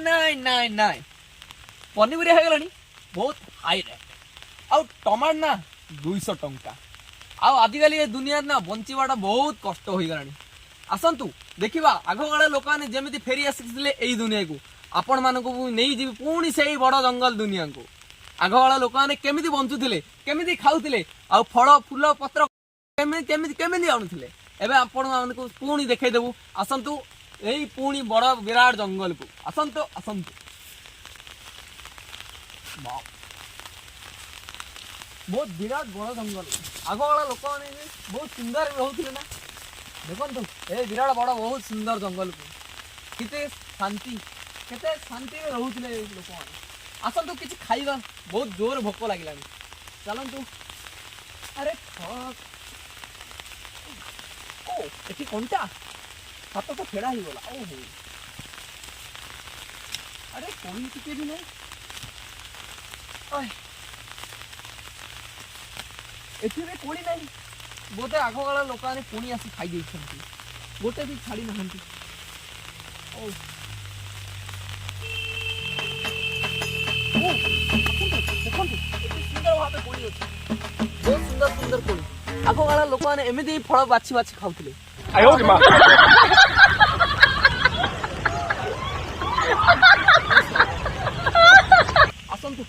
ନାଇଁ ନାଇଁ ନାଇଁ ପନିପରିବା ହେଇଗଲାଣି ବହୁତ ହାଇ ରେଟ୍। ଆଉ ଟମାଟୋ ନା 200 ଟଙ୍କା। ଆଉ ଆଜିକାଲି ଏ ଦୁନିଆରେ ନା ବଞ୍ଚିବାଟା ବହୁତ କଷ୍ଟ ହୋଇଗଲାଣି। ଆସନ୍ତୁ ଦେଖିବା ଆଗକାଳ ଲୋକମାନେ ଯେମିତି ଫେରି ଆସିଥିଲେ ଏଇ ଦୁନିଆକୁ, ଆପଣ ମାନଙ୍କୁ ନେଇଯିବି ପୁଣି ସେଇ ବଡ ଜଙ୍ଗଲ ଦୁନିଆକୁ। ଆଗକାଳ ଲୋକମାନେ କେମିତି ବଞ୍ଚୁଥିଲେ, କେମିତି ଖାଉଥିଲେ, ଆଉ ଫଳ ଫୁଲ ପତ୍ର କେମିତି ଆଣୁଥିଲେ, ଏବେ ଆପଣ ମାନଙ୍କୁ ପୁଣି ଦେଖେଇଦେବୁ। ଆସନ୍ତୁ ଏଇ ପୁଣି ବଡ ବିରାଟ ଜଙ୍ଗଲକୁ ଆସନ୍ତୁ ଆସନ୍ତୁ। ବହୁତ ବିରାଟ ବଡ ଜଙ୍ଗଲ। ଆଗକାଳ ଲୋକମାନେ ବହୁତ ସୁନ୍ଦର ରହୁଥିଲେ ନା। ଦେଖନ୍ତୁ ଏ ବିରାଟ ବଡ ବହୁତ ସୁନ୍ଦର ଜଙ୍ଗଲକୁ କେତେ ଶାନ୍ତିରେ ରହୁଥିଲେ ଲୋକମାନେ। ଆସନ୍ତୁ କିଛି ଖାଇବା, ବହୁତ ଜୋର ଭୋକ ଲାଗିଲାଣି। ଚାଲନ୍ତୁ। ଆରେ ଓ ଏଠି କଣ୍ଟା ହାତ ତ ଫେଡ଼ା ହେଇଗଲା। ଓ ହଉ, ଆରେ କୋଳି ଟିକେ ବି ନାହିଁ। ଏଥିରେ କୋଳି ନାହିଁ। ବୋଧେ ଆଗକାଳ ଲୋକମାନେ ପୁଣି ଆସି ଖାଇ ଦେଇଛନ୍ତି, ଗୋଟେ ବି ଛାଡ଼ି ନାହାନ୍ତି। ଦେଖନ୍ତୁ ଏତେ ସୁନ୍ଦର ଭାବେ କୋଳି ଅଛି, ବହୁତ ସୁନ୍ଦର ସୁନ୍ଦର କୋଳି। ଆଗକାଳ ଲୋକମାନେ ଏମିତି ଫଳ ବାଛି ବାଛି ଖାଉଥିଲେ। ଆସନ୍ତୁ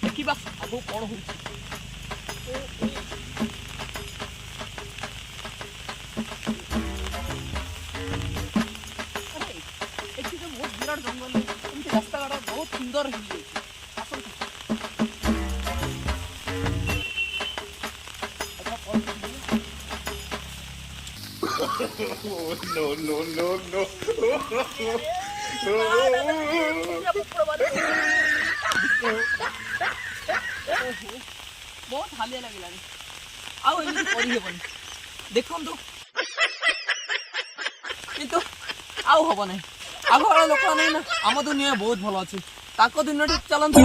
ଦେଖିବା ଆଗକୁ କଣ ହଉଛି। ଏଠି ତ ବହୁତ ବିରାଟ ଜଙ୍ଗଲ, ଏମିତି ରାସ୍ତାଘାଟ ବହୁତ ସୁନ୍ଦର ହେଇଯାଇଛି। ଆସନ୍ତୁ। ବହୁତ ହାଲିଆ ଲାଗିଲାଣି, ଆଉ ଏମିତି କରିହେବନି। ଦେଖନ୍ତୁ କିନ୍ତୁ ଆଉ ହବ ନାହିଁ। ଆଗକାଳ ଲୋକମାନେ ନା ଆମ ଦୁନିଆ ବହୁତ ଭଲ ଅଛି, ତାଙ୍କ ଦୁନିଆଟି ଚାଲନ୍ତୁ।